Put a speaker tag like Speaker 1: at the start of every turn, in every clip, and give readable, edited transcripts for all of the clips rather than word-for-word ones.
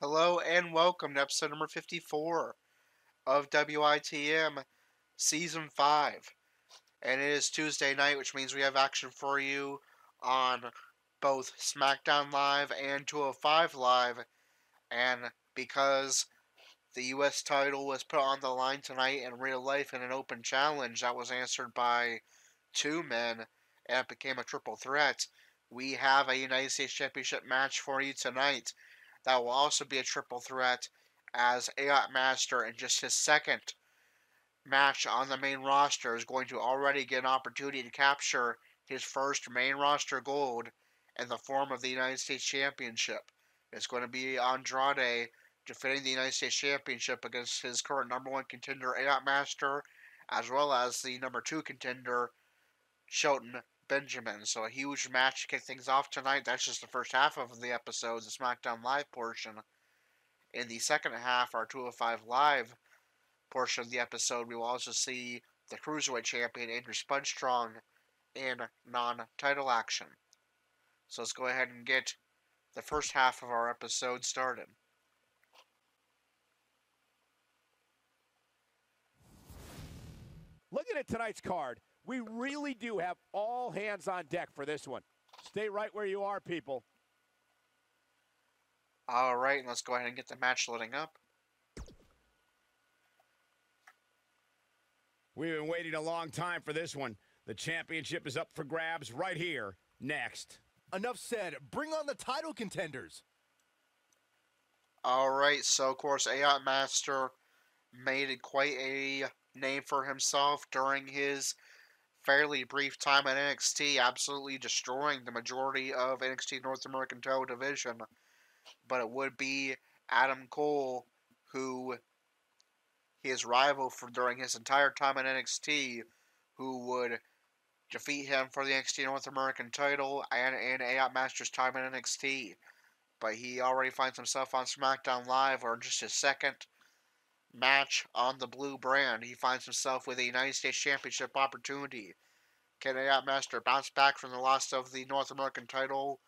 Speaker 1: Hello and welcome to episode number 54 of WITM Season 5. And it is Tuesday night, which means we have action for you on both SmackDown Live and 205 Live. And because the U.S. title was put on the line tonight in real life in an open challenge that was answered by two men and it became a triple threat, we have a United States Championship match for you tonight. That will also be a triple threat as AI Master in just his second match on the main roster is going to already get an opportunity to capture his first main roster gold in the form of the United States Championship. It's going to be Andrade defending the United States Championship against his current number one contender AI Master, as well as the number two contender Shelton Benjamin. So a huge match to kick things off tonight. That's just the first half of the episode, the SmackDown Live portion. In the second half, our 205 Live portion of the episode, we will also see the Cruiserweight champion Andrew Strong in non-title action. So let's go ahead and get the first half of our episode started.
Speaker 2: Looking at tonight's card, we really do have all hands on deck for this one. Stay right where you are, people.
Speaker 1: All right, let's go ahead and get the match loading up.
Speaker 2: We've been waiting a long time for this one. The championship is up for grabs right here, next.
Speaker 3: Enough said. Bring on the title contenders.
Speaker 1: All right, so of course, AI Master made quite a name for himself during his fairly brief time at NXT, absolutely destroying the majority of NXT North American title division. But it would be Adam Cole, who his rival for during his entire time at NXT, who would defeat him for the NXT North American title and in AI Master's time at NXT. But he already finds himself on SmackDown Live, or just his second match on the blue brand. He finds himself with a United States Championship opportunity. Can AI Master bounce back from the loss of the North American title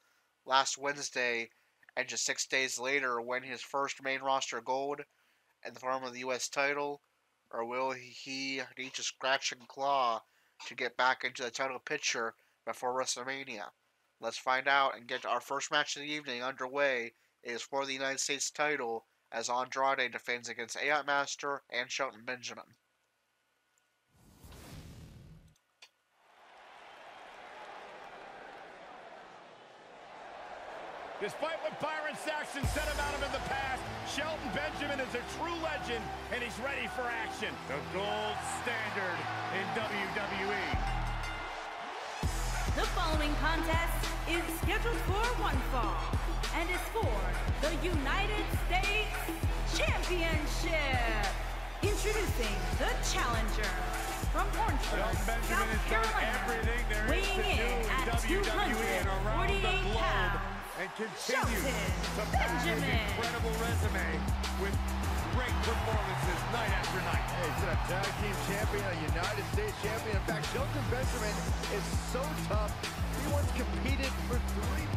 Speaker 1: last Wednesday and just 6 days later win his first main roster gold in the form of the U.S. title? Or will he need to scratch and claw to get back into the title picture before WrestleMania? Let's find out and get our first match of the evening underway. It is for the United States title as Andrade defends against AI Master and Shelton Benjamin.
Speaker 2: Despite what Byron Saxton said about him in the past, Shelton Benjamin is a true legend, and he's ready for action. The gold standard in WWE.
Speaker 4: The following contest is scheduled for one fall and is for the United States Championship. Introducing the challenger from Orangeburg, South Carolina, weighing in at 248 pounds,
Speaker 2: and continues to pass his
Speaker 4: Benjamin.
Speaker 2: incredible resume with great performances night after night.
Speaker 3: Hey, he's a tag team champion, a United States champion. In fact, Shelton Benjamin is so tough. He once competed for 3.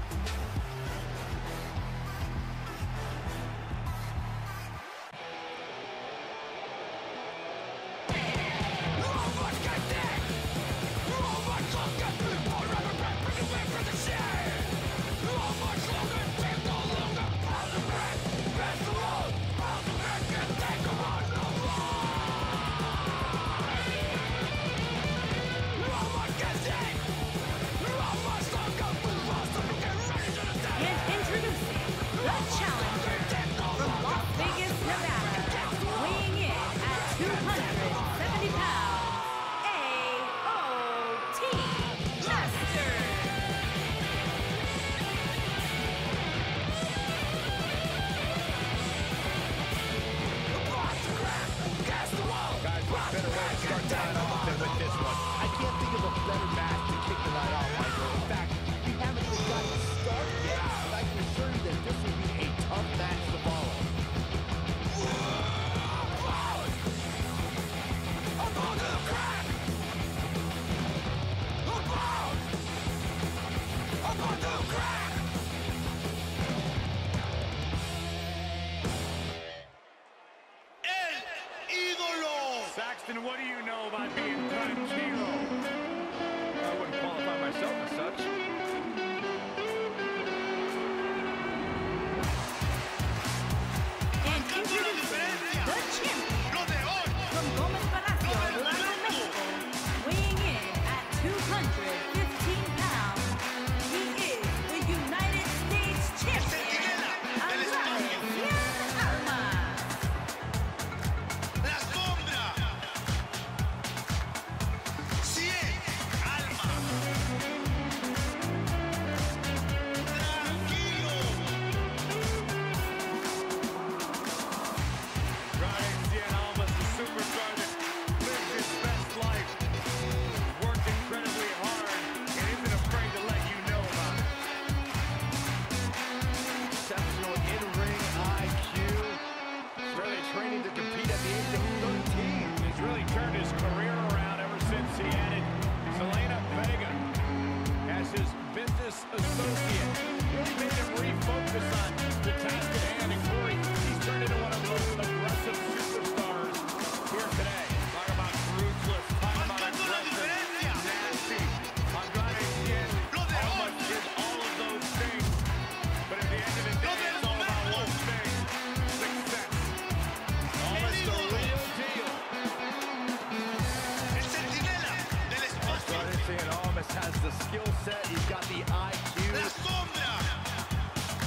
Speaker 3: set. He's got the IQ.
Speaker 5: La sombra.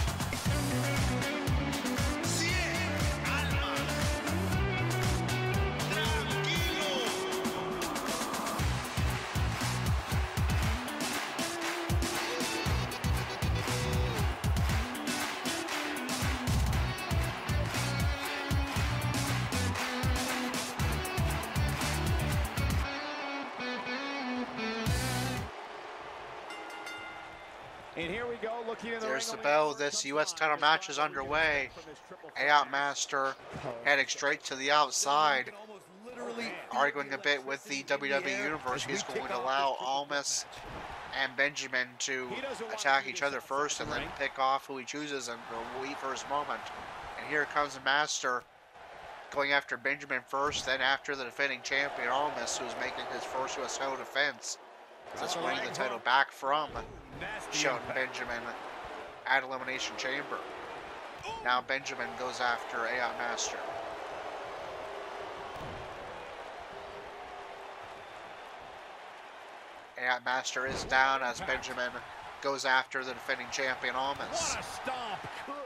Speaker 5: Calma. Tranquilo.
Speaker 2: And here we go, looking in the
Speaker 1: There's the
Speaker 2: ring.
Speaker 1: bell. This U.S. title match is underway. A.I. Master heading straight to the outside, arguing a bit with the WWE Universe. He's going to allow Almas and Benjamin to attack each other first and then pick off who he chooses and wait for his moment. And here comes the Master going after Benjamin first, then after the defending champion Almas, who's making his first U.S. title defense. That's winning the title back from Shelton Benjamin at Elimination Chamber. Now Benjamin goes after A.I. Master. A.I. Master is down as Benjamin goes after the defending champion Almas.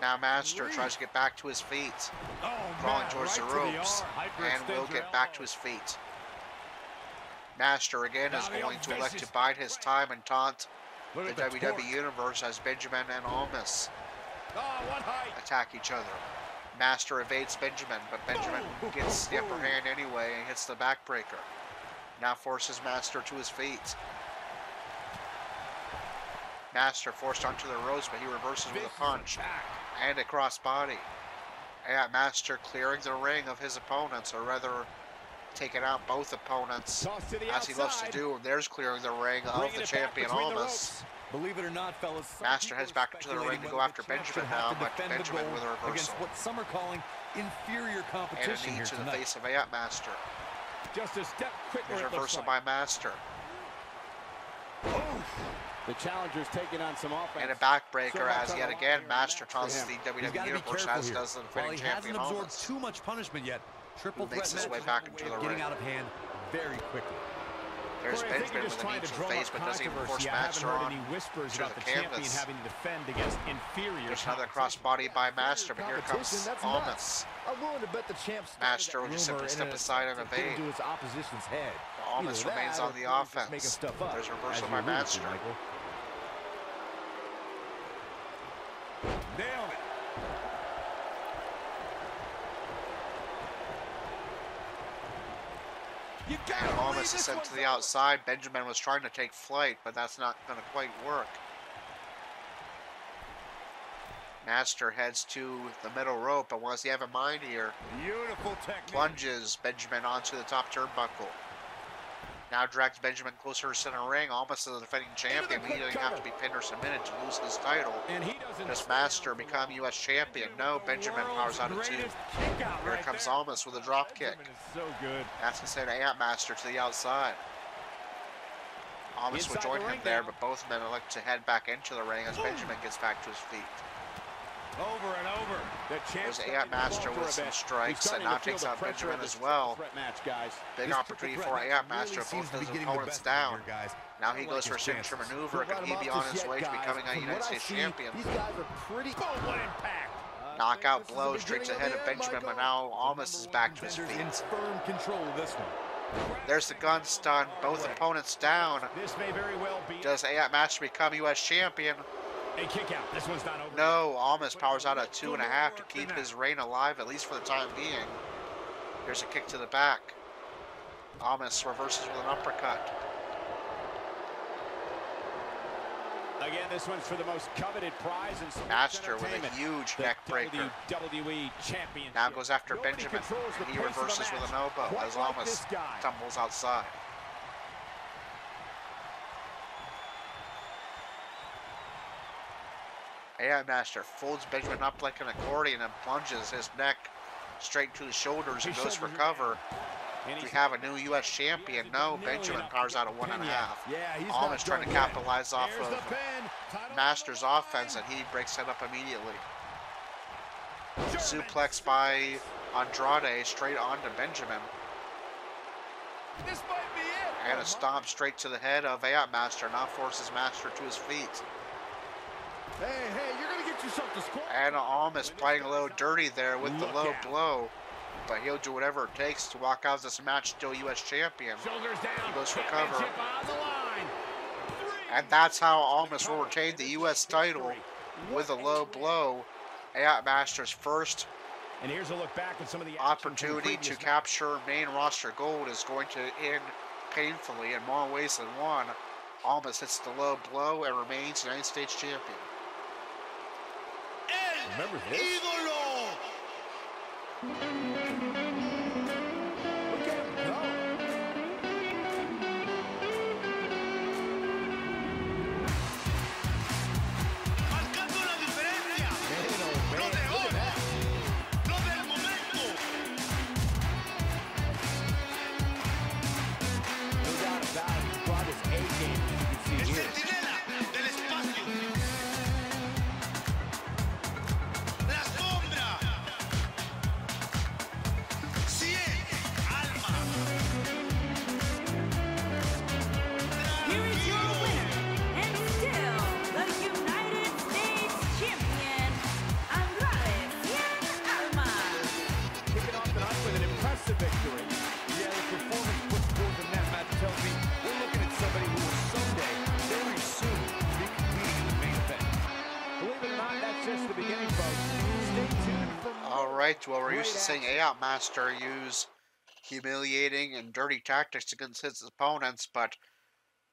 Speaker 1: Now Master tries to get back to his feet, crawling towards the ropes, and will get back to his feet. Master again is going to elect to bide his time and taunt the WWE Universe as Benjamin and Almas attack each other. Master evades Benjamin, but Benjamin gets the upper hand anyway and hits the backbreaker. Now forces Master to his feet. Master forced onto the ropes, but he reverses with a punch and a crossbody. A.I. Master clearing the ring of his opponents, or rather taking out both opponents, as he loves to do. There's clearing the ring of the champion Almas.
Speaker 3: Believe it or not, fellas,
Speaker 1: Master heads back into the ring to go after Benjamin now, but Benjamin with a reversal.
Speaker 3: Against what some are calling inferior
Speaker 1: And
Speaker 3: competition
Speaker 1: a knee
Speaker 3: here
Speaker 1: to the
Speaker 3: tonight.
Speaker 1: face of A.I. Master.
Speaker 2: Just a step quicker.
Speaker 1: There's a reversal by Master.
Speaker 2: The challenger's taking on some offense.
Speaker 1: And a backbreaker as yet again Master taunts the WWE Universe, as does the
Speaker 3: While
Speaker 1: defending
Speaker 3: he hasn't
Speaker 1: champion
Speaker 3: absorbed
Speaker 1: Almas.
Speaker 3: too much punishment yet, triple
Speaker 1: Who makes
Speaker 3: threat
Speaker 1: his way
Speaker 3: matches
Speaker 1: back
Speaker 3: have a
Speaker 1: into
Speaker 3: way
Speaker 1: the
Speaker 3: of getting
Speaker 1: ring.
Speaker 3: out of hand very quickly.
Speaker 1: There's
Speaker 2: Corey, I think
Speaker 1: Benjamin
Speaker 2: you're just
Speaker 1: with a knee
Speaker 2: trying
Speaker 1: to
Speaker 2: to
Speaker 1: the
Speaker 2: drum
Speaker 1: face,
Speaker 2: up
Speaker 1: but doesn't even force
Speaker 2: controversy. I haven't
Speaker 1: Master
Speaker 2: heard
Speaker 1: on
Speaker 2: any whispers
Speaker 1: to
Speaker 2: about
Speaker 1: the
Speaker 2: the champion
Speaker 1: canvas.
Speaker 2: having to defend against inferior
Speaker 1: There's another
Speaker 2: competition.
Speaker 1: crossbody by Master, but here comes
Speaker 3: Competition, that's
Speaker 1: Almas.
Speaker 3: nuts. I'm willing to bet the champ started
Speaker 1: Master
Speaker 3: that
Speaker 1: will just simply
Speaker 3: rumor
Speaker 1: step
Speaker 3: in an
Speaker 1: aside and
Speaker 3: attempt to get
Speaker 1: evade.
Speaker 3: into his opposition's head.
Speaker 1: Almas
Speaker 3: Either
Speaker 1: remains
Speaker 3: that
Speaker 1: on
Speaker 3: or
Speaker 1: the
Speaker 3: Corey's just making
Speaker 1: offense.
Speaker 3: stuff up,
Speaker 1: There's a reversal
Speaker 3: as
Speaker 1: by
Speaker 3: you alluded to,
Speaker 1: Master.
Speaker 3: Michael.
Speaker 2: Nailed it.
Speaker 3: You
Speaker 1: And
Speaker 3: gotta
Speaker 1: Almas
Speaker 3: believe
Speaker 1: is
Speaker 3: this
Speaker 1: sent
Speaker 3: one's
Speaker 1: to the
Speaker 3: over.
Speaker 1: outside. Benjamin was trying to take flight, but that's not going to quite work. Master heads to the middle rope, but what does he have in mind here?
Speaker 2: Beautiful technique.
Speaker 1: Plunges Benjamin onto the top turnbuckle. Now drags Benjamin closer to center ring. Almas is the defending champion. He doesn't have to be pinned or submitted to lose his title.
Speaker 2: And he doesn't
Speaker 1: Does Master become U.S. champion? No, Benjamin powers out of two. Here comes Almas with a drop kick.
Speaker 2: So good.
Speaker 1: That's to send A.I. Master to the outside. Almas would
Speaker 2: Inside
Speaker 1: join
Speaker 2: the
Speaker 1: him
Speaker 2: ring
Speaker 1: there,
Speaker 2: now.
Speaker 1: but both men elect to head back into the ring as Benjamin gets back to his feet.
Speaker 2: Over and over. The
Speaker 1: There's A.I. Master with some strikes, and now takes out Benjamin as well.
Speaker 2: Match, guys.
Speaker 1: Big opportunity for A.I. Master, both his opponents down. Now he goes for a signature maneuver. Could he be on his way to becoming a United States champion?
Speaker 3: These guys are pretty.
Speaker 2: Boom, what impact.
Speaker 1: Knockout blow straight to the head of Benjamin, but now Almas is back to his
Speaker 3: In
Speaker 1: feet.
Speaker 3: firm control of this one.
Speaker 1: There's the gun stun, both opponents down.
Speaker 2: This may very well be
Speaker 1: Does A.I. Master become U.S. champion?
Speaker 2: a kick out. This one's not over.
Speaker 1: No, Almas powers out at 2.5 to keep his reign alive, at least for the time being. There's a kick to the back. Almas reverses with an uppercut.
Speaker 2: Again, this one's for the most coveted prize in sports
Speaker 1: Master with a
Speaker 2: entertainment.
Speaker 1: huge
Speaker 2: The
Speaker 1: neck breaker.
Speaker 2: WWE Championship.
Speaker 1: Now goes after
Speaker 2: Nobody
Speaker 1: Benjamin,
Speaker 2: controls the
Speaker 1: and he
Speaker 2: pace of the
Speaker 1: reverses with
Speaker 2: match
Speaker 1: an elbow
Speaker 2: quite
Speaker 1: as
Speaker 2: like
Speaker 1: Almas
Speaker 2: this guy.
Speaker 1: tumbles outside. A.I. Master folds Benjamin up like an accordion and plunges his neck straight to the shoulders and goes for cover.
Speaker 2: And
Speaker 1: We
Speaker 2: he's
Speaker 1: have a new U.S. champion. No, Benjamin powers out at 1.5.
Speaker 3: Yeah, he's
Speaker 1: Almas trying to capitalize off
Speaker 2: There's the
Speaker 1: of
Speaker 2: pin. Title
Speaker 1: Master's
Speaker 2: on the
Speaker 1: offense,
Speaker 2: line.
Speaker 1: and he breaks it up immediately. Suplex by Andrade straight onto Benjamin.
Speaker 2: This might be it.
Speaker 1: And a stomp straight to the head of AI Master. Now forces Master to his feet.
Speaker 3: Hey, you're going to get yourself to score.
Speaker 1: And Almas playing a little dirty there with the low blow. But he'll do whatever it takes to walk out of this match still U.S. champion.
Speaker 2: Shoulders down.
Speaker 1: He goes for cover.
Speaker 2: On the line.
Speaker 1: And that's how Almas will retain the U.S. title with a low blow. AI Master's first
Speaker 2: And here's a look back at some of the
Speaker 1: opportunity to capture main roster gold is going to end painfully in more ways than one. Almas hits the low blow and remains United States champion.
Speaker 2: Remember this?
Speaker 5: ídolo.
Speaker 3: Look at him go.
Speaker 5: Marcando la diferencia.
Speaker 3: Man,
Speaker 5: Lo de
Speaker 3: look
Speaker 5: hoy.
Speaker 3: at that.
Speaker 5: Lo del momento.
Speaker 3: No doubt about it. He brought his A game, as you can see
Speaker 5: El
Speaker 3: here.
Speaker 5: centinela del espacio. La sombra. 100 alma.
Speaker 4: Here is your winner, and still the United States Champion, Andrade Alma.
Speaker 3: Kicking off tonight with an impressive victory. Yeah, the performance put forth in that match tells me we're looking at somebody who will someday, very soon, be competing in the main event. Believe it or not, that's just the beginning, folks. Stay tuned for more.
Speaker 1: Alright, well, we're used to
Speaker 3: Great
Speaker 1: seeing
Speaker 3: action.
Speaker 1: AI Master use humiliating and dirty tactics against his opponents, but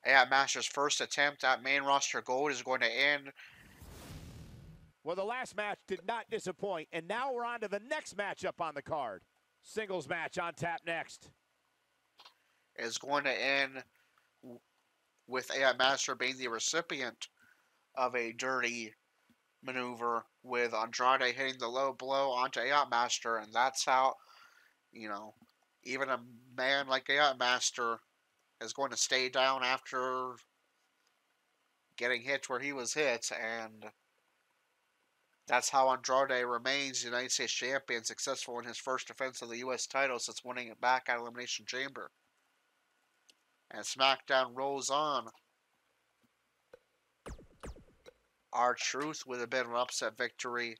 Speaker 1: AI Master's first attempt at main roster gold is going to end.
Speaker 2: Well, the last match did not disappoint, and now we're on to the next matchup on the card. Singles match on tap next.
Speaker 1: Is going to end with AI Master being the recipient of a dirty maneuver with Andrade hitting the low blow onto AI Master, and that's how, you know, even a man like AI Master is going to stay down after getting hit where he was hit, and that's how Andrade remains United States champion, successful in his first defense of the U.S. title since winning it back at Elimination Chamber. And SmackDown rolls on. R-Truth with a bit of an upset victory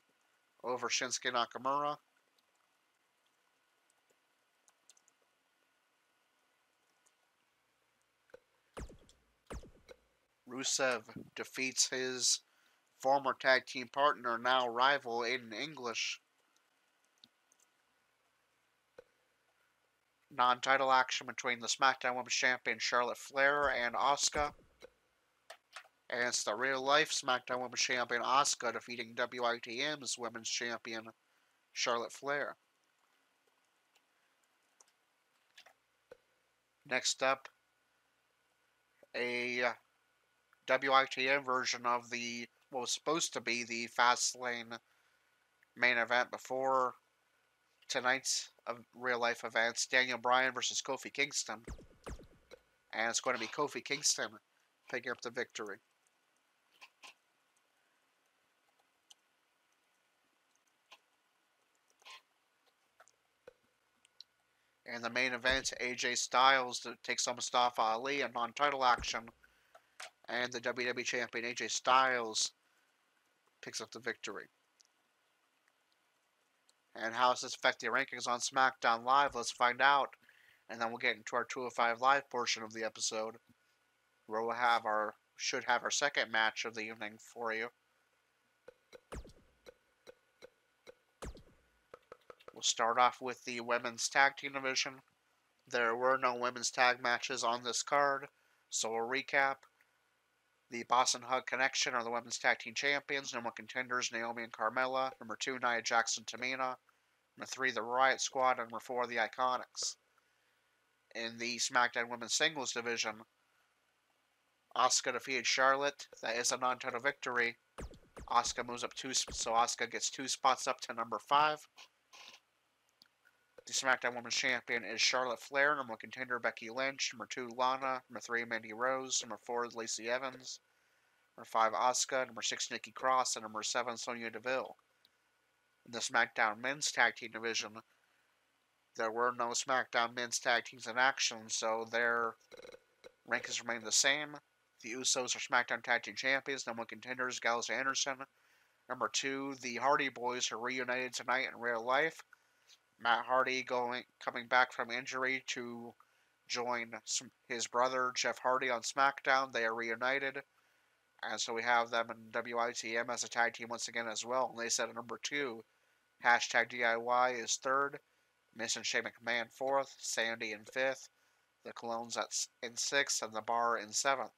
Speaker 1: over Shinsuke Nakamura. Rusev defeats his former tag team partner, now rival, Aiden English. Non-title action between the SmackDown Women's Champion Charlotte Flair and Asuka. And it's the real-life SmackDown Women's Champion Asuka defeating WITM's Women's Champion Charlotte Flair. Next up, a WITM version of the what was supposed to be the Fastlane main event before tonight's real-life events. Daniel Bryan versus Kofi Kingston. And it's going to be Kofi Kingston picking up the victory. In the main event, AJ Styles takes on Mustafa Ali in non-title action. And the WWE Champion AJ Styles picks up the victory. And how does this affect the rankings on SmackDown Live? Let's find out. And then we'll get into our 205 Live portion of the episode, where we'll have should have our second match of the evening for you. We'll start off with the women's tag team division. There were no women's tag matches on this card, so we'll recap. The Boston Hug Connection are the women's tag team champions. Number 1 contenders, Naomi and Carmella. Number 2, Nia Jackson, Tamina. Number 3, the Riot Squad. Number 4, the Iconics. In the SmackDown Women's Singles division, Asuka defeated Charlotte. That is a non-title victory. Asuka moves up 2, so Asuka gets 2 spots up to number 5. The SmackDown Women's Champion is Charlotte Flair. Number 1 contender, Becky Lynch. Number 2, Lana. Number 3, Mandy Rose. Number 4, Lacey Evans. Number 5, Asuka. Number 6, Nikki Cross. And number 7, Sonya Deville. In the SmackDown Men's Tag Team division, there were no SmackDown Men's Tag Teams in action, so there Rankings remain the same. The Usos are SmackDown Tag Team Champions. Number 1 contenders, Gallows and Anderson. Number 2, the Hardy Boys are reunited tonight in real life. Matt Hardy coming back from injury to join his brother Jeff Hardy on SmackDown. They are reunited. And so we have them in WITM as a tag team once again as well. And they said at number 2, hashtag DIY is 3rd. Miss and Shane McMahon 4th. Sandy in 5th. The Colognes in 6th. And the Bar in 7th.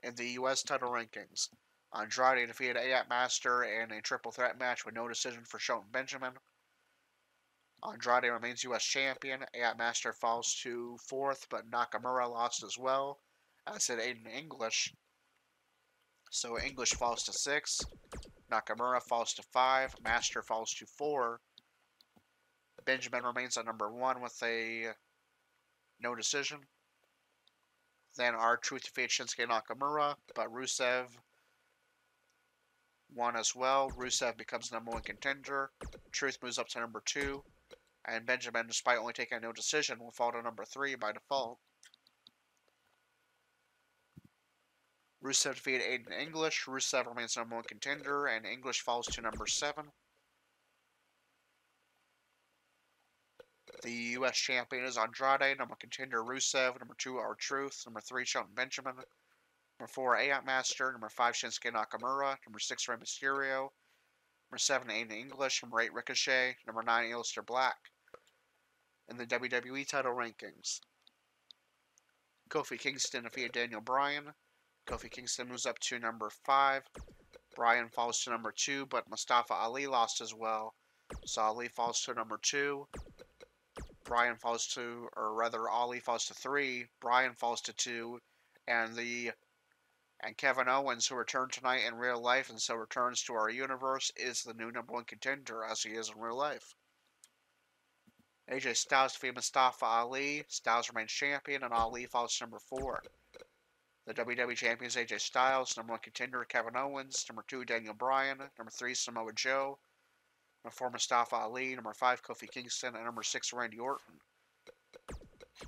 Speaker 1: In the U.S. title rankings, Andrade defeated Ayat Master in a triple threat match with no decision for Shelton Benjamin. Andrade remains U.S. champion. Ayat Master falls to 4th, but Nakamura lost as well, as did Aiden English. So English falls to 6. Nakamura falls to 5. Master falls to 4. Benjamin remains at number 1 with a no decision. Then R-Truth defeated Shinsuke Nakamura, but Rusev won as well. Rusev becomes number 1 contender. Truth moves up to number 2. And Benjamin, despite only taking a no decision, will fall to number 3 by default. Rusev defeated Aiden English. Rusev remains number 1 contender, and English falls to number 7. The U.S. champion is Andrade. Number 1 contender, Rusev. Number 2, R-Truth. Number 3, Shelton Benjamin. Number 4, Ayat Master. Number 5, Shinsuke Nakamura. Number 6, Rey Mysterio. Number 7, Aiden English. Number 8, Ricochet. Number 9, Aleister Black. In the WWE title rankings, Kofi Kingston defeated Daniel Bryan. Kofi Kingston moves up to number 5. Bryan falls to number 2, but Mustafa Ali lost as well. So Ali falls to number 2. Bryan falls to, or rather, Ali falls to 3. Bryan falls to 2. And Kevin Owens, who returned tonight in real life and so returns to our universe, is the new number 1 contender as he is in real life. AJ Styles defeated Mustafa Ali. Styles remains champion, and Ali falls to number 4. The WWE champion is AJ Styles. Number 1 contender, Kevin Owens. Number 2, Daniel Bryan. Number 3, Samoa Joe. Number 4, Mustafa Ali. Number 5, Kofi Kingston. And number 6, Randy Orton.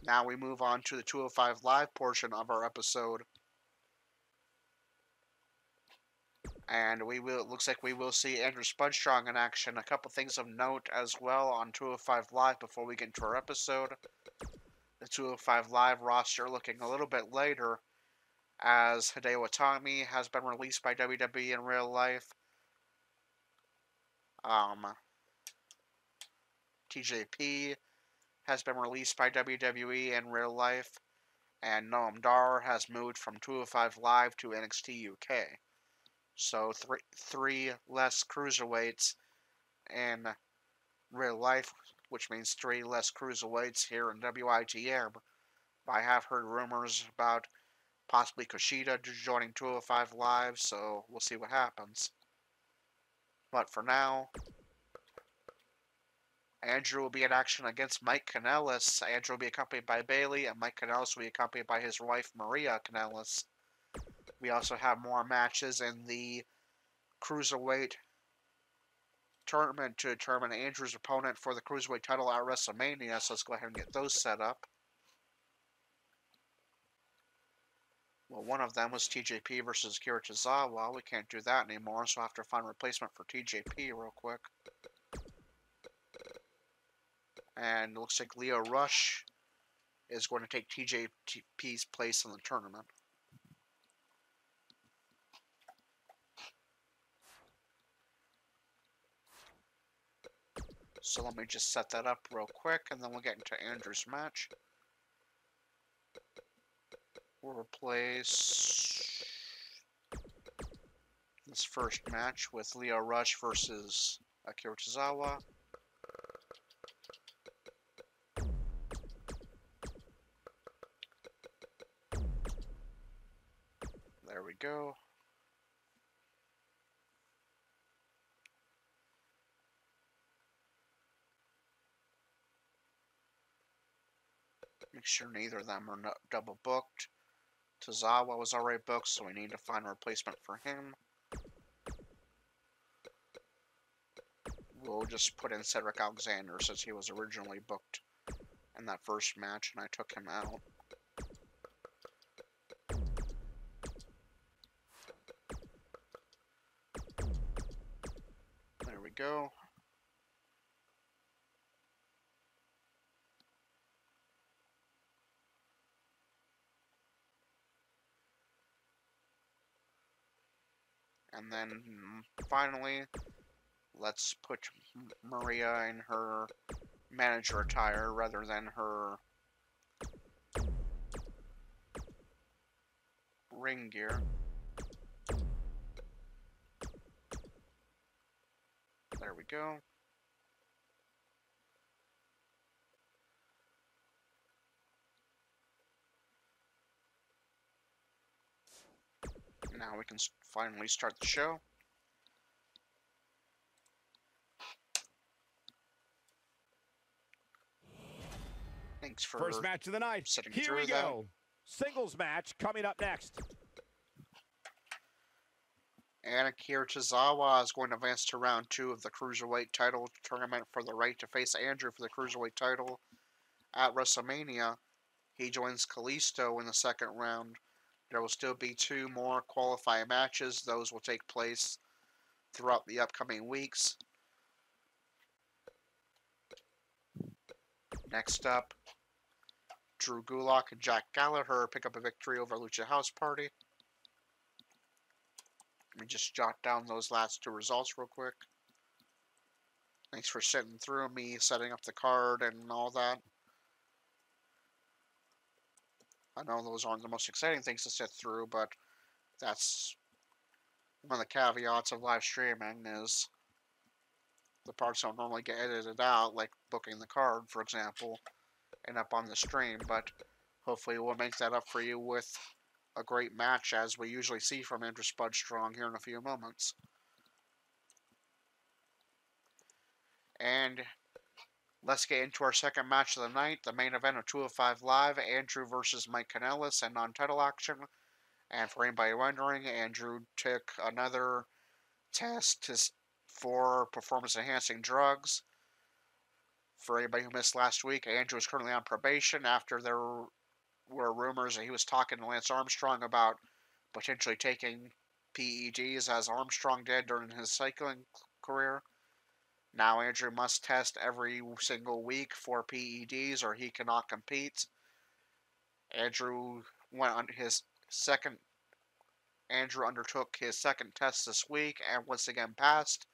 Speaker 1: Now we move on to the 205 Live portion of our episode. And it looks like we will see Andrew Spudstrong in action. A couple things of note as well on 205 Live before we get into our episode. The 205 Live roster looking a little bit later, as Hideo Itami has been released by WWE in real life. TJP has been released by WWE in real life. And Noam Dar has moved from 205 Live to NXT UK. So three less cruiserweights in real life, which means 3 less cruiserweights here in WITM. I have heard rumors about possibly Kushida joining 205 Live, so we'll see what happens. But for now, Andrew will be in action against Mike Kanellis. Andrew will be accompanied by Bayley, and Mike Kanellis will be accompanied by his wife, Maria Kanellis. We also have more matches in the Cruiserweight tournament to determine Andrew's opponent for the Cruiserweight title at WrestleMania, so let's go ahead and get those set up. Well, one of them was TJP versus Akira Tozawa. We can't do that anymore, so I have to find a replacement for TJP real quick. And it looks like Lio Roush is going to take TJP's place in the tournament. So let me just set that up real quick, and then we'll get into Andrew's match. We'll replace this first match with Lio Roush versus Akira Tozawa. There we go. Make sure neither of them are double booked. Tozawa was already booked, so we need to find a replacement for him. We'll just put in Cedric Alexander since he was originally booked in that first match and I took him out. go. And then finally, let's put Maria in her manager attire rather than her ring gear. There we go. Now we can finally start the show. Thanks for
Speaker 2: first match of the night. Here we go. Singles match coming up next.
Speaker 1: Akira Tozawa is going to advance to round 2 of the Cruiserweight title tournament for the right to face Andrew for the Cruiserweight title at WrestleMania. He joins Kalisto in the second round. There will still be 2 more qualifying matches. Those will take place throughout the upcoming weeks. Next up, Drew Gulak and Jack Gallagher pick up a victory over Lucha House Party. Let me just jot down those last 2 results real quick. Thanks for sitting through me setting up the card and all that. I know those aren't the most exciting things to sit through, but that's one of the caveats of live streaming is the parts don't normally get edited out, like booking the card, for example, and up on the stream, but hopefully we'll make that up for you with a great match as we usually see from Andrew Spud Strong here in a few moments. And let's get into our second match of the night, the main event of 205 Live, Andrew versus Mike Kanellis and non-title action. And for anybody wondering, Andrew took another test for performance-enhancing drugs. For anybody who missed last week, Andrew is currently on probation after there were rumors that he was talking to Lance Armstrong about potentially taking PEDs as Armstrong did during his cycling career. Now Andrew must test every single week for PEDs or he cannot compete. Andrew undertook his second test this week and once again passed.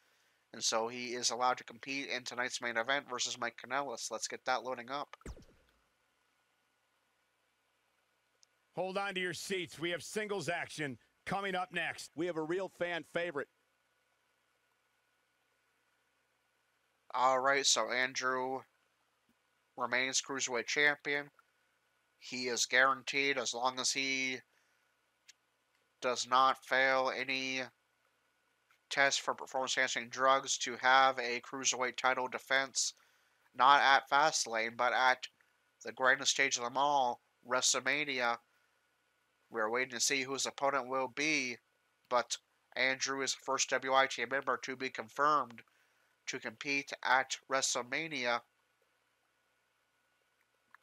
Speaker 1: And so he is allowed to compete in tonight's main event versus Mike Kanellis. Let's get that loading up.
Speaker 2: Hold on to your seats. We have singles action coming up next.
Speaker 3: We have a real fan favorite.
Speaker 1: Alright, so Andrew remains Cruiserweight champion. He is guaranteed, as long as he does not fail any test for performance-enhancing drugs, to have a Cruiserweight title defense, not at Fastlane, but at the grandest stage of them all, WrestleMania. We're waiting to see who his opponent will be, but Andrew is the first WITM member to be confirmed to compete at WrestleMania.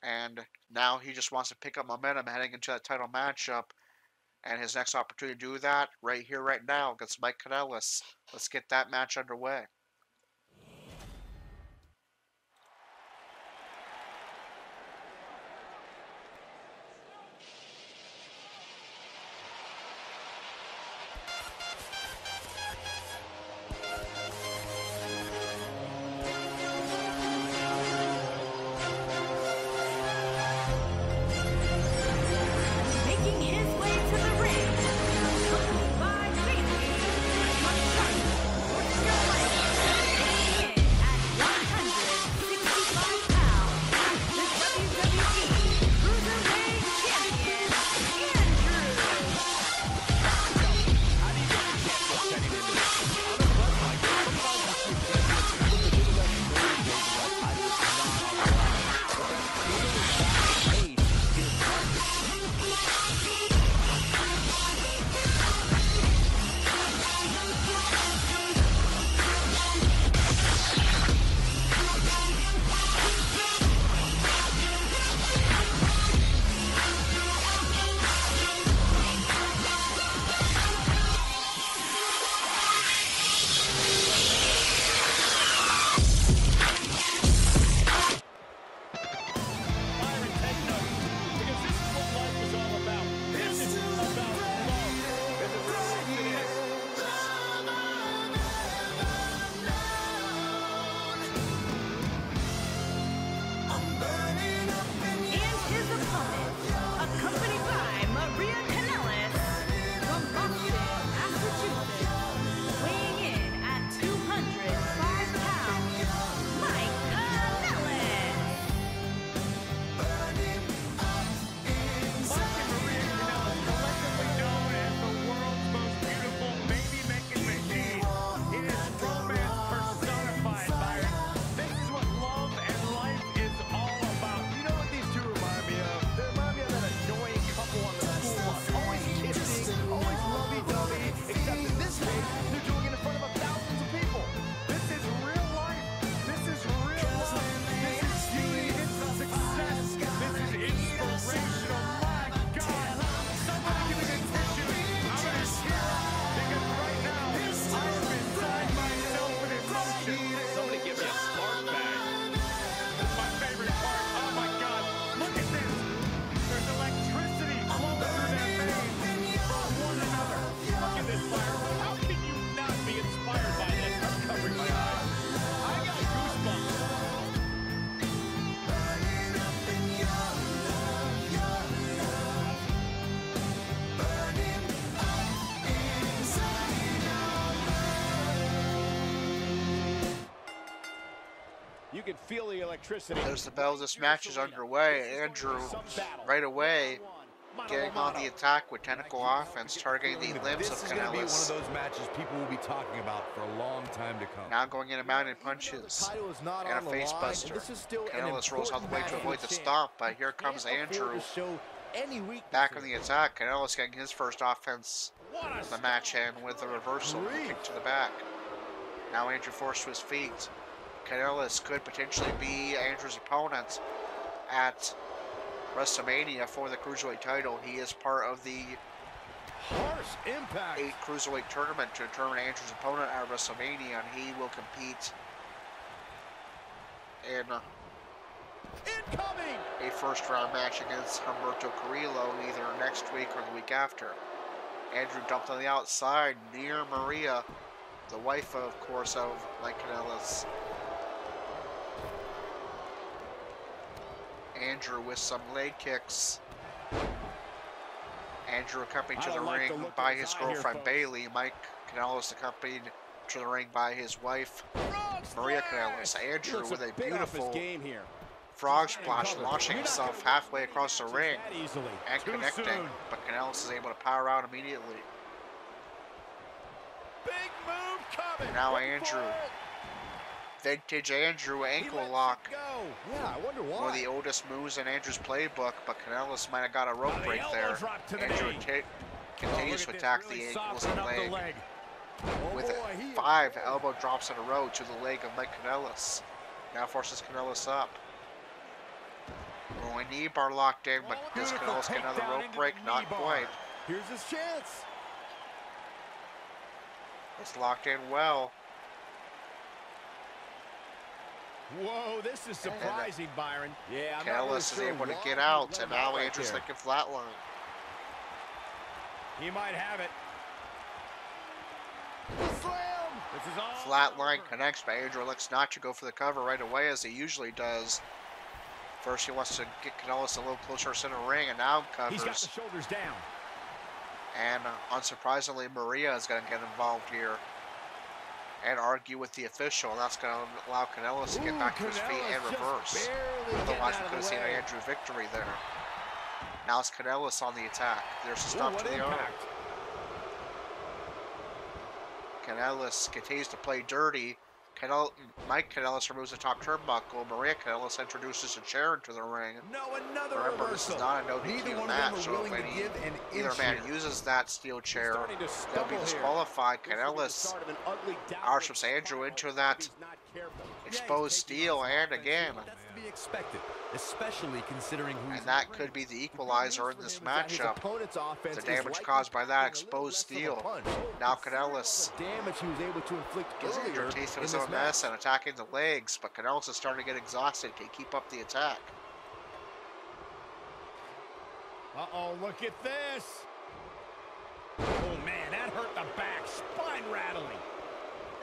Speaker 1: And now he just wants to pick up momentum heading into that title matchup. And his next opportunity to do that, right here, right now, against Mike Kanellis. Let's get that match underway.
Speaker 4: Making his way to the ring, accompanied by Bailey, North Carolina.
Speaker 3: could feel the electricity.
Speaker 1: There's the bell. This match is underway. Andrew right away getting on the attack with tentacle offense, targeting the limbs of
Speaker 3: This is going to be one of
Speaker 1: Kanellis.
Speaker 3: those matches people will be talking about for a long time to come.
Speaker 1: Now going into mounted punches
Speaker 3: Title is not
Speaker 1: and a
Speaker 3: on the
Speaker 1: face
Speaker 3: line,
Speaker 1: buster.
Speaker 3: and this is still an
Speaker 1: Kanellis rolls out the way to
Speaker 3: important
Speaker 1: avoid the
Speaker 3: match.
Speaker 1: stomp, but here comes
Speaker 3: Can't afford
Speaker 1: Andrew
Speaker 3: to show any weakness
Speaker 1: back
Speaker 3: here.
Speaker 1: on the attack. Kanellis getting his first offense of the match hand with the reversal and the kick to the back. Now Andrew forced to his feet. Kanellis could potentially be Andrew's opponent at WrestleMania for the Cruiserweight title. He is part of the
Speaker 3: Harsh impact.
Speaker 1: 8 Cruiserweight tournament to determine Andrew's opponent at WrestleMania, and he will compete in
Speaker 3: Incoming.
Speaker 1: a first round match against Humberto Carrillo either next week or the week after. Andrew dumped on the outside near Maria, the wife, of course, of Mike Kanellis. Andrew with some leg kicks. Andrew accompanied to the ring by his girlfriend Bailey. Mike Kanellis accompanied to the ring by his wife Maria Kanellis. Andrew with a beautiful frog splash, launching himself halfway across the ring and connecting, but Kanellis is able to power out immediately.
Speaker 3: Big move coming.
Speaker 1: Now Andrew, vintage Andrew ankle lock.
Speaker 3: Yeah, I wonder why.
Speaker 1: One of the oldest moves in Andrew's playbook, but Kanellis might have got a rope break there. Andrew continues to attack the ankles and leg with 5 elbow drops in a row to the leg of Mike Kanellis. Now forces Kanellis up. Rolling knee bar locked in, but does Kanellis get another rope break? Not quite.
Speaker 3: Here's his chance.
Speaker 1: It's locked in well.
Speaker 3: Whoa, this is surprising, Byron. Yeah,
Speaker 1: Kanellis is able to get out, and now Andrew's thinking flatline.
Speaker 3: He might have it. Slam! This is all
Speaker 1: Flatline connects, but Andrew elects not to go for the cover right away as he usually does. First, he wants to get Kanellis a little closer to center ring, and now
Speaker 3: He's got the
Speaker 1: covers.
Speaker 3: shoulders down.
Speaker 1: And unsurprisingly, Maria is going to get involved here and argue with the official, and that's going to allow Kanellis to get back to his feet and reverse. Otherwise, we could have seen an Andrew victory there. Now it's Kanellis on the attack. There's a stop to the arm. Kanellis continues to play dirty. Mike Kanellis removes the top turnbuckle. Maria Kanellis introduces a chair into the ring. Remember, this is not a no DQ match, so if either man uses that steel chair, they'll be disqualified. Kanellis arches Andrew into that exposed steel, and again.
Speaker 3: To be expected, especially considering who's
Speaker 1: And that could be the equalizer in this matchup. The damage caused by that exposed steel. Now Kanellis
Speaker 3: damage he was able to inflict
Speaker 1: gives Andrew a taste of his own mess and attacking the legs, but Kanellis is starting to get exhausted. Can he keep up the attack?
Speaker 3: Uh-oh, look at this. Oh, man, that hurt the back. Spine rattling.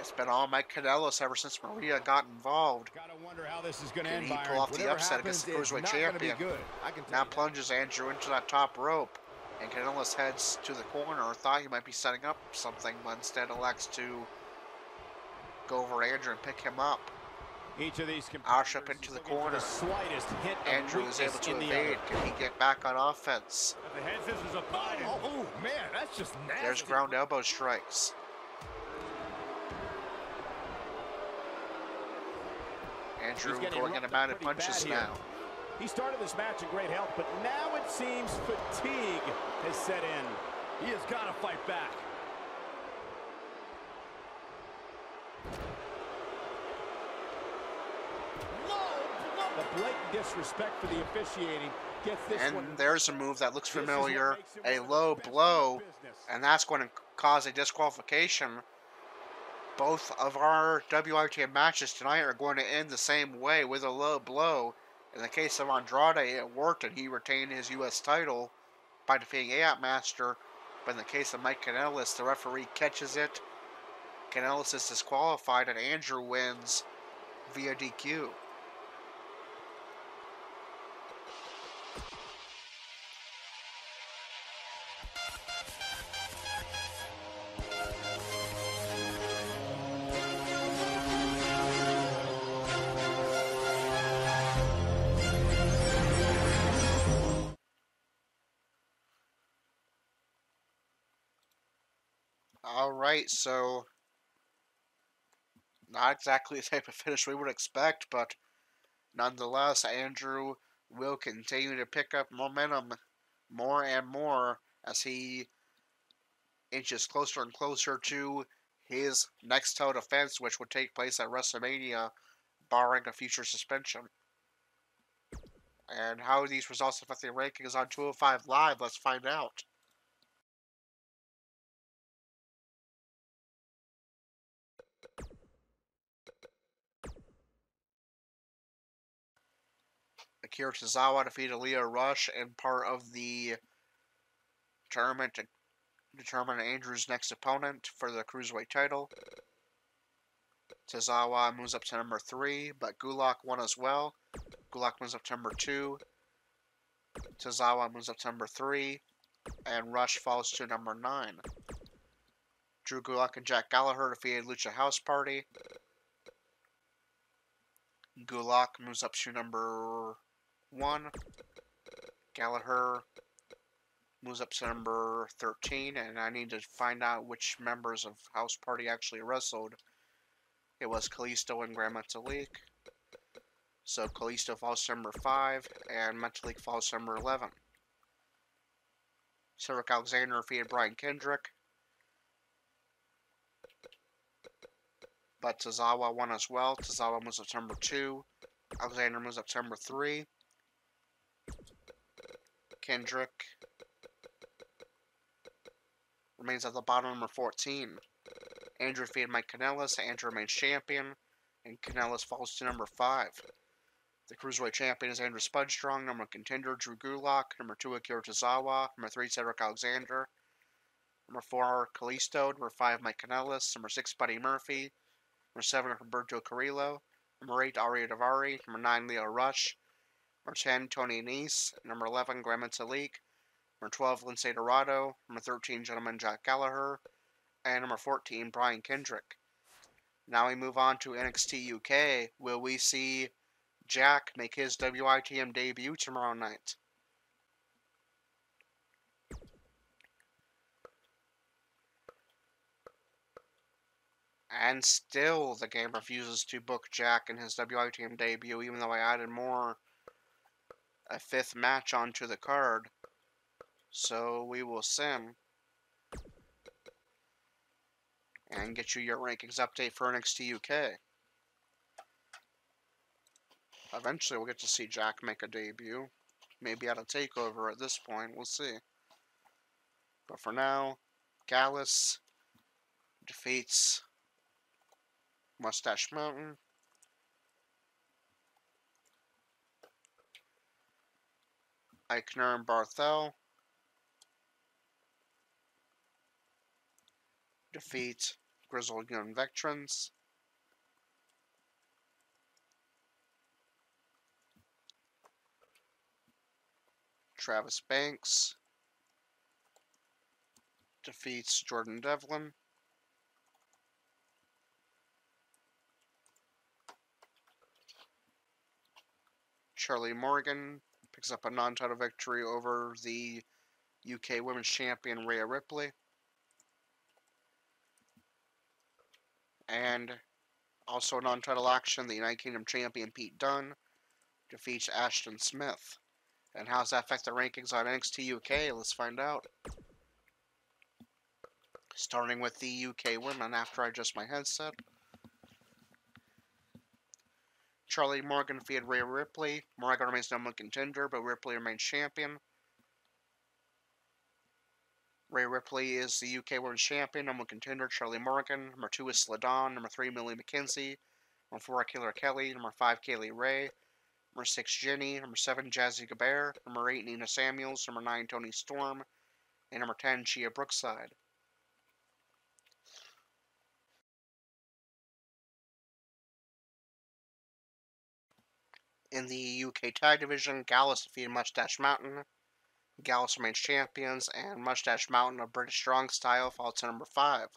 Speaker 1: It's been all Mike Kanellis ever since Maria got involved.
Speaker 3: Gotta wonder how this is going to
Speaker 1: Can
Speaker 3: end,
Speaker 1: he
Speaker 3: Byron.
Speaker 1: pull off the
Speaker 3: Whatever
Speaker 1: upset against the
Speaker 3: happens,
Speaker 1: Cruiserweight
Speaker 3: it's not gonna be
Speaker 1: champion?
Speaker 3: good. I can tell
Speaker 1: Now
Speaker 3: you that.
Speaker 1: plunges Andrew into that top rope, and Kanellis heads to the corner. Thought he might be setting up something, but instead elects to go over Andrew and pick him up.
Speaker 3: Each of these
Speaker 1: Ash up into the corner. Andrew is able to evade. Can he get back on offense?
Speaker 2: The head scissors applied.
Speaker 3: Oh, man, that's just nasty.
Speaker 1: There's ground elbow strikes. Andrew going into mounted punches now.
Speaker 3: He started this match in great health, but now it seems fatigue has set in. He has got to fight back. The blatant disrespect for the officiating gets this one.
Speaker 1: And there's a move that looks familiar, a low blow, and that's going to cause a disqualification. Both of our WITM matches tonight are going to end the same way, with a low blow. In the case of Andrade, it worked and he retained his U.S. title by defeating AAP Master. But in the case of Mike Kanellis, the referee catches it. Kanellis is disqualified and Andrew wins via DQ. Alright, so not exactly the type of finish we would expect, but nonetheless, Andrew will continue to pick up momentum more and more as he inches closer and closer to his next title defense, which would take place at WrestleMania, barring a future suspension. And how these results affect the rankings on 205 Live, let's find out. Akira Tozawa defeated Roush in part of the tournament to determine Andrew's next opponent for the Cruiserweight title. Tozawa moves up to number 3, but Gulak won as well. Gulak moves up to number 2. Tozawa moves up to number 3. And Roush falls to number 9. Drew Gulak and Jack Gallagher defeated Lucha House Party. Gulak moves up to number 1. Gallagher moves up to number 13, and I need to find out which members of House Party actually wrestled. It was Kalisto and Grand Metalik. So Kalisto falls to number 5, and Metalik falls to number 11. Cedric Alexander defeated Brian Kendrick. But Tozawa won as well. Tozawa moves up to number 2. Alexander moves up to number 3. Kendrick remains at the bottom, number 14. Andrew defeated Mike Kanellis. Andrew remains champion, and Kanellis falls to number 5. The Cruiserweight champion is Andrew Spudstrong. Number 1 contender, Drew Gulak. Number 2, Akira Tozawa. Number 3, Cedric Alexander. Number 4, Kalisto. Number 5, Mike Kanellis. Number 6, Buddy Murphy. Number 7, Roberto Carrillo. Number 8, Aria Davari. Number 9, Leo Rush. Number 10, Tony Nese. Number 11, Grand Metalik. Number 12, Lindsay Dorado. Number 13, Gentleman Jack Gallagher. And number 14, Brian Kendrick. Now we move on to NXT UK. Will we see Jack make his WITM debut tomorrow night? And still, the game refuses to book Jack in his WITM debut, even though I added a 5th match onto the card. So we will sim and get you your rankings update for NXT UK. Eventually, we'll get to see Jack make a debut. Maybe at a takeover at this point. We'll see. But for now, Gallus defeats Mustache Mountain. Eichner and Barthel defeat Grizzled Young Veterans. Travis Banks defeats Jordan Devlin. Charlie Morgan picks up a non-title victory over the UK Women's Champion Rhea Ripley. And also non-title action, the United Kingdom Champion Pete Dunne defeats Ashton Smith. And how does that affect the rankings on NXT UK? Let's find out. Starting with the UK women after I adjust my headset. Charlie Morgan defeated Rhea Ripley. Morgan remains number 1 contender, but Ripley remains champion. Rhea Ripley is the UK Women's Champion, number 1 contender, Charlie Morgan. Number 2 is Sladon. Number 3, Millie McKenzie. Number 4, Killer Kelly. Number 5, Kaylee Ray. Number 6, Jenny. Number 7, Jazzy Gabert. Number 8, Nina Samuels. Number 9, Toni Storm. And number 10, Chia Brookside. In the UK Tag Division, Gallus defeated Mustache Mountain. Gallus remains champions, and Mustache Mountain of British Strong Style fall to number 5.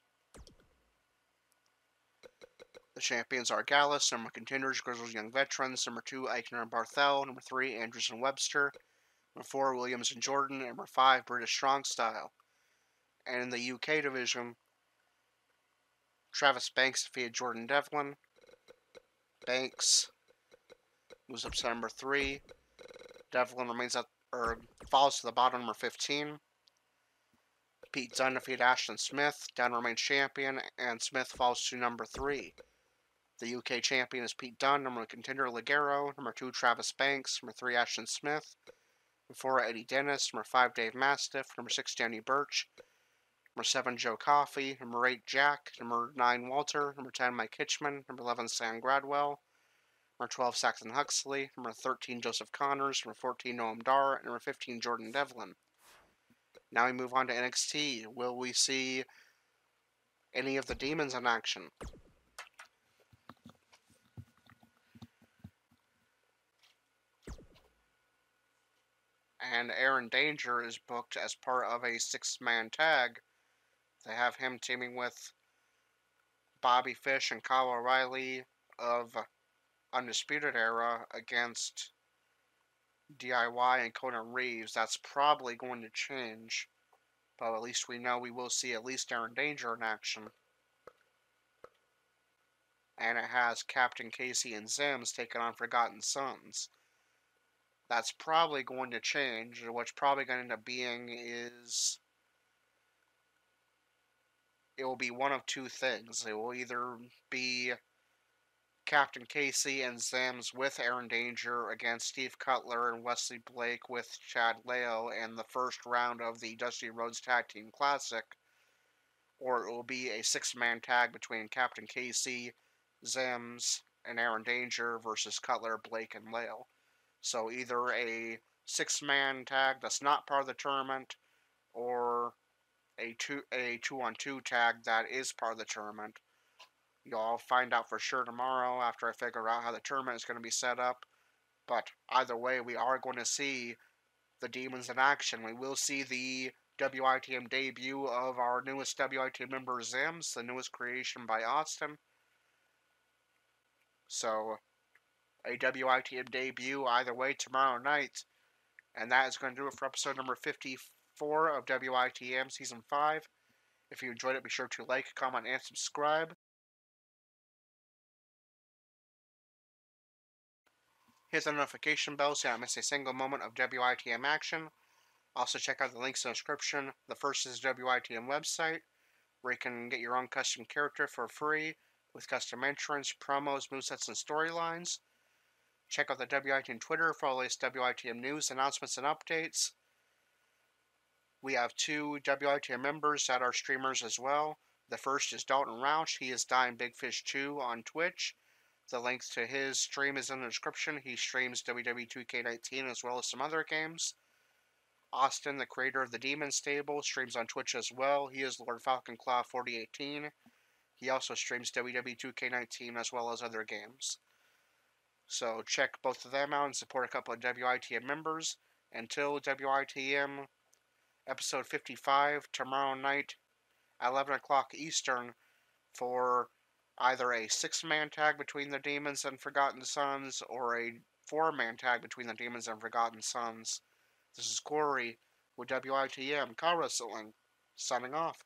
Speaker 1: The champions are Gallus, number 1 contenders, Grizzled Young Veterans, number 2, Eichner and Barthel, number 3, Andrews and Webster, number 4, Williams and Jordan, and number 5, British Strong Style. And in the UK division, Travis Banks defeated Jordan Devlin. Banks moves up to number 3. Devlin falls to the bottom, number 15. Pete Dunne defeated Ashton Smith. Dunne remains champion, and Smith falls to number 3. The UK champion is Pete Dunne. Number 1 contender Ligero. Number 2 Travis Banks. Number 3 Ashton Smith. Number 4 Eddie Dennis. Number 5 Dave Mastiff. Number 6 Danny Burch. Number 7 Joe Coffey. Number 8 Jack. Number 9 Walter. Number 10 Mike Hitchman. Number 11 Sam Gradwell. Number 12 Saxon Huxley. Number 13 Joseph Connors. Number 14 Noam Dar. And number 15 Jordan Devlin. Now we move on to NXT. Will we see any of the demons in action? And Aaron Danger is booked as part of a 6-man tag. They have him teaming with Bobby Fish and Kyle O'Reilly of Undisputed Era against DIY and Conan Reeves. That's probably going to change, but at least we know we will see at least Aaron Danger in action. And it has Captain Casey and Zims taking on Forgotten Sons. That's probably going to change. What's probably going to end up being is it will be one of two things. It will either be Captain Casey and Zims with Aaron Danger against Steve Cutler and Wesley Blake with Chad Leo in the first round of the Dusty Rhodes Tag Team Classic, or it will be a 6-man tag between Captain Casey, Zims, and Aaron Danger versus Cutler, Blake, and Leo. So either a 6-man tag that's not part of the tournament, or a 2-on-2 tag that is part of the tournament. You'll find out for sure tomorrow after I figure out how the tournament is going to be set up. But either way, we are going to see the Demons in action. We will see the WITM debut of our newest WITM member, Zims, the newest creation by Austin. So, a WITM debut either way tomorrow night. And that is going to do it for episode number 54 of WITM Season 5. If you enjoyed it, be sure to like, comment, and subscribe. Hit the notification bell so you don't miss a single moment of WITM action. Also check out the links in the description. The first is the WITM website, where you can get your own custom character for free, with custom entrants, promos, movesets, and storylines. Check out the WITM Twitter for all the latest WITM news, announcements, and updates. We have 2 WITM members that are streamers as well. The first is Dalton Roush. He is Dying Big Fish 2 on Twitch. The link to his stream is in the description. He streams WWE 2K19 as well as some other games. Austin, the creator of the Demon Stable, streams on Twitch as well. He is Lord Falcon Claw 4018. He also streams WWE 2K19 as well as other games. So check both of them out and support a couple of WITM members. Until WITM episode 55 tomorrow night at 11 o'clock Eastern for either a 6-man tag between the Demons and Forgotten Sons or a 4-man tag between the Demons and Forgotten Sons. This is Corey with WITM Car Wrestling, signing off.